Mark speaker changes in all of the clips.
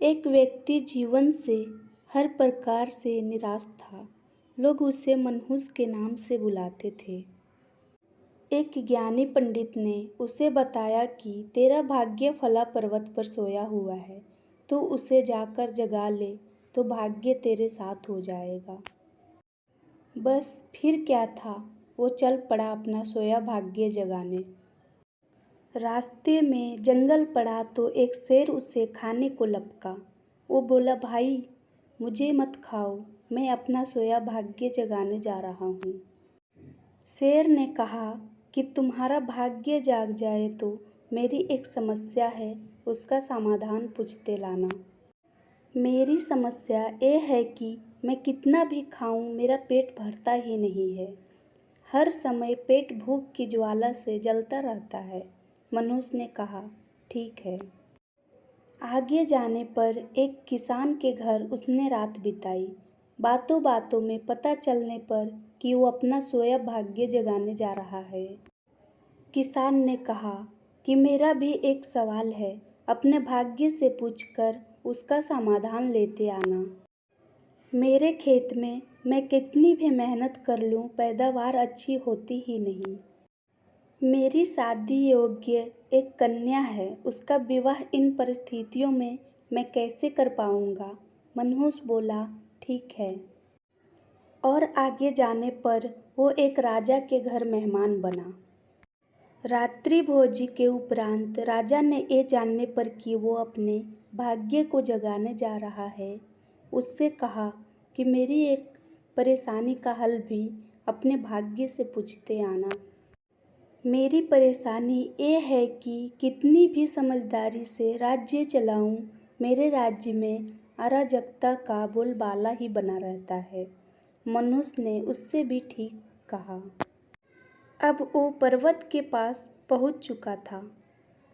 Speaker 1: एक व्यक्ति जीवन से हर प्रकार से निराश था। लोग उसे मनहूस के नाम से बुलाते थे। एक ज्ञानी पंडित ने उसे बताया कि तेरा भाग्य फला पर्वत पर सोया हुआ है, तो उसे जाकर जगा ले तो भाग्य तेरे साथ हो जाएगा। बस फिर क्या था, वो चल पड़ा अपना सोया भाग्य जगाने। रास्ते में जंगल पड़ा तो एक शेर उसे खाने को लपका। वो बोला, भाई मुझे मत खाओ, मैं अपना सोया भाग्य जगाने जा रहा हूँ। शेर ने कहा कि तुम्हारा भाग्य जाग जाए तो मेरी एक समस्या है, उसका समाधान पूछते लाना। मेरी समस्या ये है कि मैं कितना भी खाऊं मेरा पेट भरता ही नहीं है। हर समय पेट भूख की ज्वाला से जलता रहता है। मनुष्य ने कहा, ठीक है। आगे जाने पर एक किसान के घर उसने रात बिताई। बातों बातों में पता चलने पर कि वो अपना सोया भाग्य जगाने जा रहा है। किसान ने कहा कि मेरा भी एक सवाल है, अपने भाग्य से पूछकर उसका समाधान लेते आना। मेरे खेत में मैं कितनी भी मेहनत कर लूँ, पैदावार अच्छी होती ही नहीं। मेरी शादी योग्य एक कन्या है, उसका विवाह इन परिस्थितियों में मैं कैसे कर पाऊंगा। मनहूस बोला, ठीक है। और आगे जाने पर वो एक राजा के घर मेहमान बना। रात्रि भोज के उपरांत राजा ने ये जानने पर कि वो अपने भाग्य को जगाने जा रहा है, उससे कहा कि मेरी एक परेशानी का हल भी अपने भाग्य से पूछते आना। मेरी परेशानी ये है कि कितनी भी समझदारी से राज्य चलाऊं, मेरे राज्य में अराजकता का बोलबाला ही बना रहता है। मनुष्य ने उससे भी ठीक कहा। अब वो पर्वत के पास पहुंच चुका था।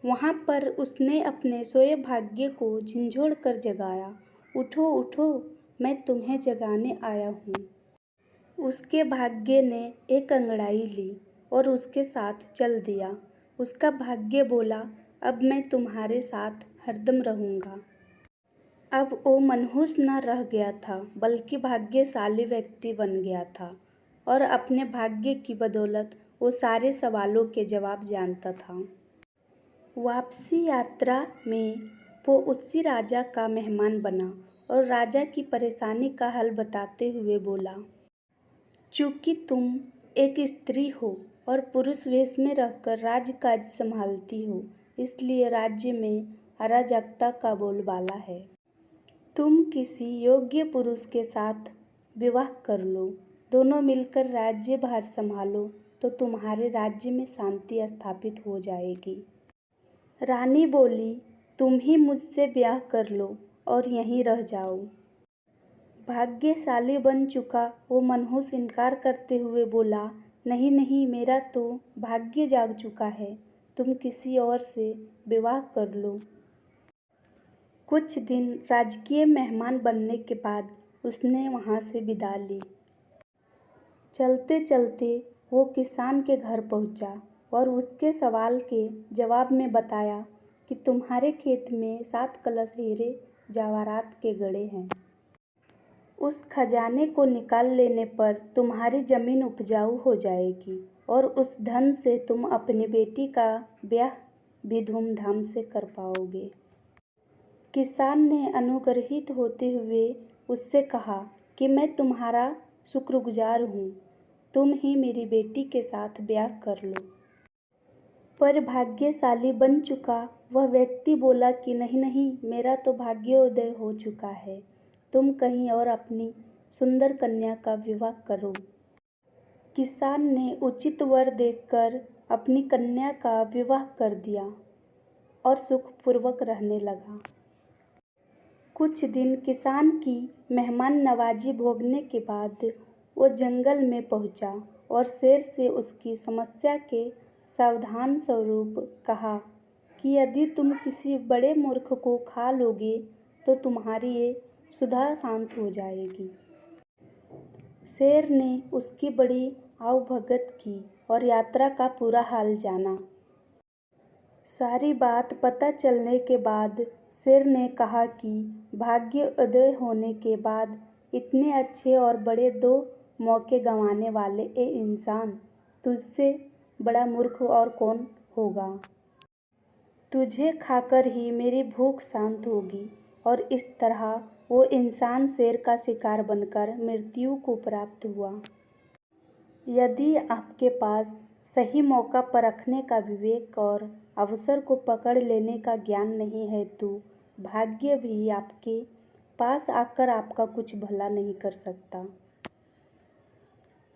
Speaker 1: वहां पर उसने अपने सोए भाग्य को झिंझोड़ कर जगाया। उठो उठो, मैं तुम्हें जगाने आया हूँ। उसके भाग्य ने एक अंगड़ाई ली और उसके साथ चल दिया। उसका भाग्य बोला, अब मैं तुम्हारे साथ हरदम रहूँगा। अब वो मनहूस न रह गया था, बल्कि भाग्यशाली व्यक्ति बन गया था और अपने भाग्य की बदौलत वो सारे सवालों के जवाब जानता था। वापसी यात्रा में वो उसी राजा का मेहमान बना और राजा की परेशानी का हल बताते हुए बोला, चूँकि तुम एक स्त्री हो और पुरुष वेश में रहकर राजकाज संभालती हो, इसलिए राज्य में अराजकता का बोलबाला है। तुम किसी योग्य पुरुष के साथ विवाह कर लो, दोनों मिलकर राज्यभार संभालो तो तुम्हारे राज्य में शांति स्थापित हो जाएगी। रानी बोली, तुम ही मुझसे ब्याह कर लो और यहीं रह जाओ। भाग्यशाली बन चुका वो मनहूस इनकार करते हुए बोला, नहीं नहीं, मेरा तो भाग्य जाग चुका है, तुम किसी और से विवाह कर लो। कुछ दिन राजकीय मेहमान बनने के बाद उसने वहाँ से विदा ली। चलते चलते वो किसान के घर पहुँचा और उसके सवाल के जवाब में बताया कि तुम्हारे खेत में 7 कलश हीरे जवाहरात के गड़े हैं। उस खजाने को निकाल लेने पर तुम्हारी जमीन उपजाऊ हो जाएगी और उस धन से तुम अपनी बेटी का ब्याह भी धूमधाम से कर पाओगे। किसान ने अनुग्रहित होते हुए उससे कहा कि मैं तुम्हारा शुक्रगुजार हूँ, तुम ही मेरी बेटी के साथ ब्याह कर लो। पर भाग्यशाली बन चुका वह व्यक्ति बोला कि नहीं नहीं, मेरा तो भाग्योदय हो चुका है, तुम कहीं और अपनी सुंदर कन्या का विवाह करो। किसान ने उचित वर देखकर अपनी कन्या का विवाह कर दिया और सुखपूर्वक रहने लगा। कुछ दिन किसान की मेहमान नवाजी भोगने के बाद वो जंगल में पहुंचा और शेर से उसकी समस्या के सावधान स्वरूप कहा कि यदि तुम किसी बड़े मूर्ख को खा लोगे तो तुम्हारी ये सुधा शांत हो जाएगी। शेर ने उसकी बड़ी आवभगत की और यात्रा का पूरा हाल जाना। सारी बात पता चलने के बाद शेर ने कहा कि भाग्योदय होने के बाद इतने अच्छे और बड़े 2 मौके गंवाने वाले ए इंसान, तुझसे बड़ा मूर्ख और कौन होगा। तुझे खाकर ही मेरी भूख शांत होगी। और इस तरह वो इंसान शेर का शिकार बनकर मृत्यु को प्राप्त हुआ। यदि आपके पास सही मौका परखने का विवेक और अवसर को पकड़ लेने का ज्ञान नहीं है तो भाग्य भी आपके पास आकर आपका कुछ भला नहीं कर सकता।